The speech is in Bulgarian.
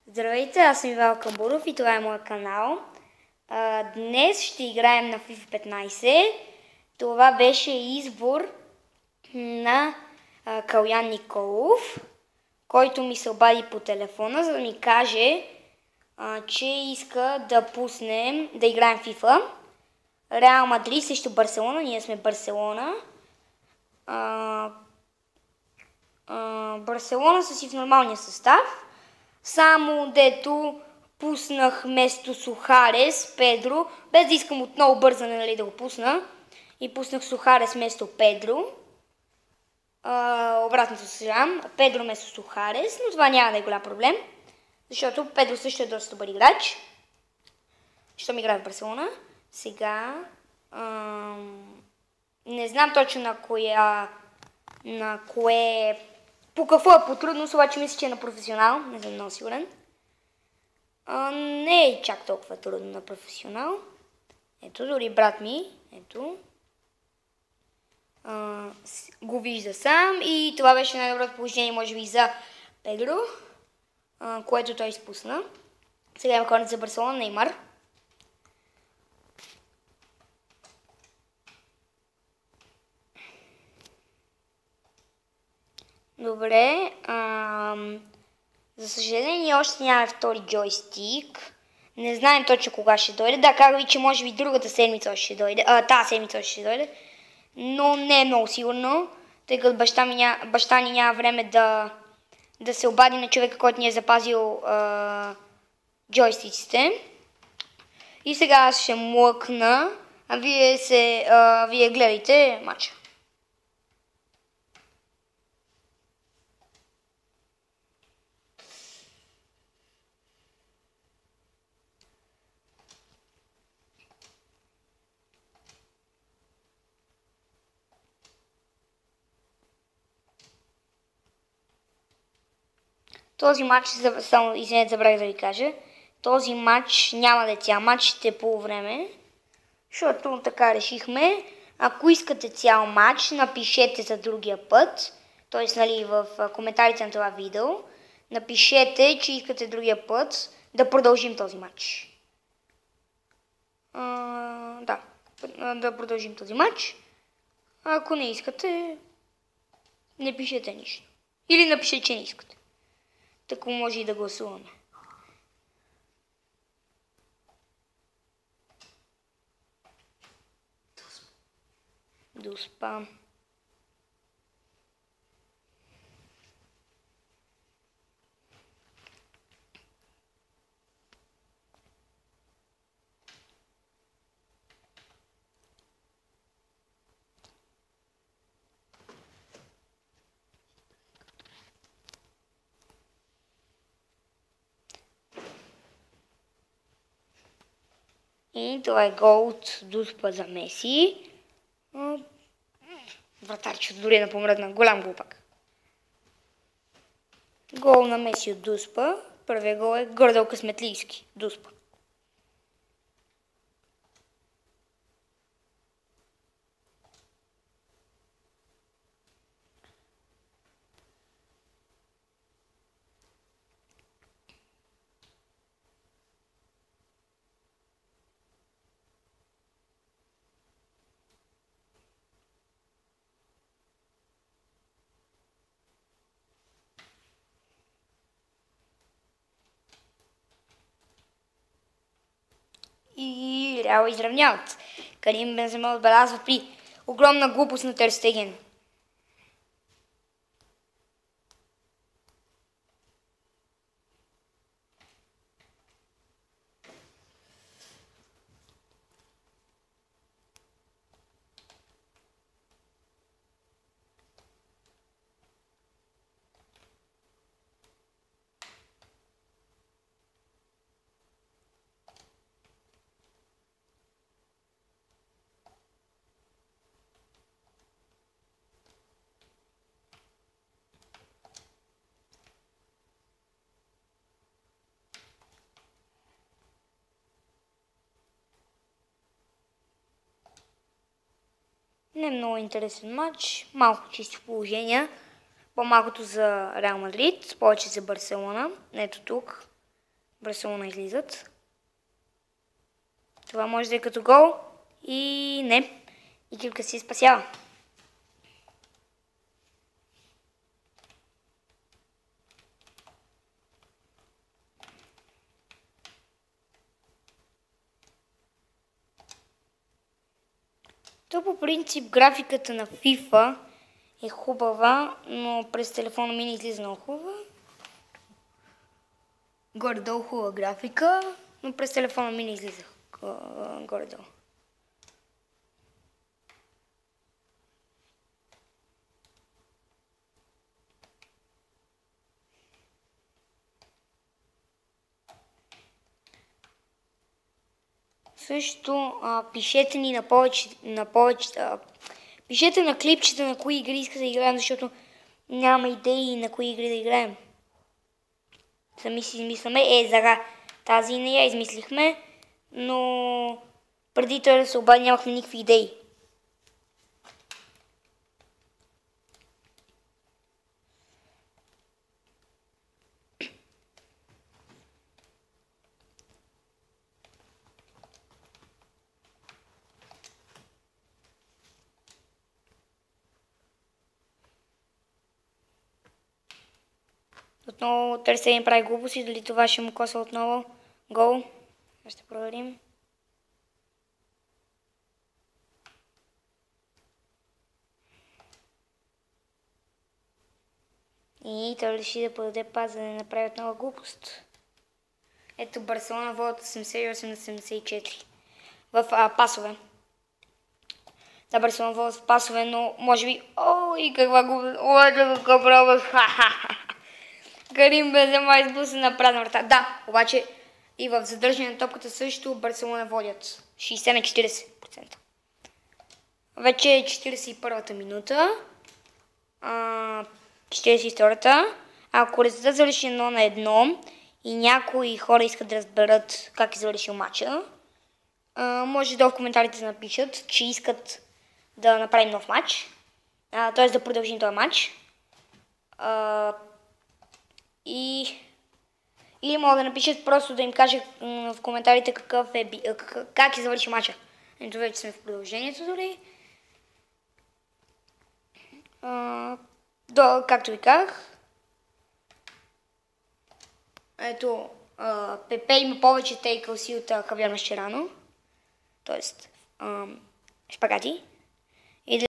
Здравейте, аз съм Ивал Камбуров и това е моят канал. Днес ще играем на FIFA 15. Това беше избор на Калян Николов, който ми се обади по телефона, за да ми каже, че иска да пуснем да играем FIFA. Реал Мадрид срещу Барселона, ние сме Барселона. Барселона са си в нормалния състав. Само дето пуснах вместо Сухарес Педро, без да искам отново бързане, нали, да го пусна. И пуснах Сухарес вместо Педро. Обратното съжалявам, Педро вместо Сухарес, но това няма да е голям проблем. Защото Педро също е доста добър играч. Що ми играе в Барселона. Сега не знам точно на кое по какво е по-трудност, обаче мисля, че е на професионал. Не съм много сигурен. Не е чак толкова трудно на професионал. Ето, дори брат ми, ето, го вижда сам и това беше най-доброто положение, може би, за Педро, което той изпусна. Сега има корнет за Барселона, Неймар. Добре, за съжаление още нямаме втори джойстик. Не знаем точно кога ще дойде. Да, казах ви, че може би другата седмица ще дойде. Тази седмица ще дойде. Но не е много сигурно, тъй като баща ни няма време да се обади на човека, който ни е запазил джойстиците. И сега аз ще млъкна, а вие гледайте матча. Този матч, само извинете, забравих да ви кажа, този матч няма да е цял матч, ще е полувреме, защото така решихме. Ако искате цял матч, напишете за другия път, т.е. нали, в коментарите на това видео, напишете, че искате другия път да продължим този матч. Да продължим този матч. Ако не искате, не пишете нищо. Или напишете, че не искате. Тако може и да гласуваме. Доспа. И това е гол от Дуспа за Меси. Вратарчето дори да помръдна. Голям глупак. Гол на Меси от Дуспа. Първият гол е гордо късметлийски. Дуспа. И Реал изравняват. Карим Бензема отбелязва при огромна глупост на Тер Стеген. Не е много интересен матч, малко чисти положения, по-малкото за Реал Мадрид, повече за Барселона, ето тук. Барселона излизат. Това може да е като гол и не. Екипка си спасява. То по принцип графиката на FIFA е хубава, но през телефона ми не излиза много хубава. Горе-долу хубава графика, но през телефона ми не излиза горе-долу. Също пишете ни пишете на клипчета на кои игри искате да играем, защото няма идеи на кои игри да играем. Сами си измисляме. Зара, тази не я измислихме, но преди той да се обади нямахме никакви идеи. Отново търсене прави глупости, дали това ще му коса отново гол. Ще проверим. И той реши да подаде пас, за да не направи отново глупост. Ето Барселона водят 88 на 74 в пасове. Да, Барселона водят в пасове, но може би... и каква глупост! Каква пробва! Карим Бензема избуса на празна врата. Да, обаче и в задържане на топката също Барселона водят 60 на 40%. Вече е 41-та минута. 42-та. Ако резултат завърши 1 на 1 и някои хора искат да разберат как е завършил матча, може долу в коментарите да напишат, че искат да направим нов матч. Т.е. да продължим този матч. Или могат да напишат просто да им кажа в коментарите как е завърши матча. Ето вече сме в продължението дори. Както ви казах. Ето, Пепе има повече тейкълси от Хавиер Масчерано. Тоест, шпагати.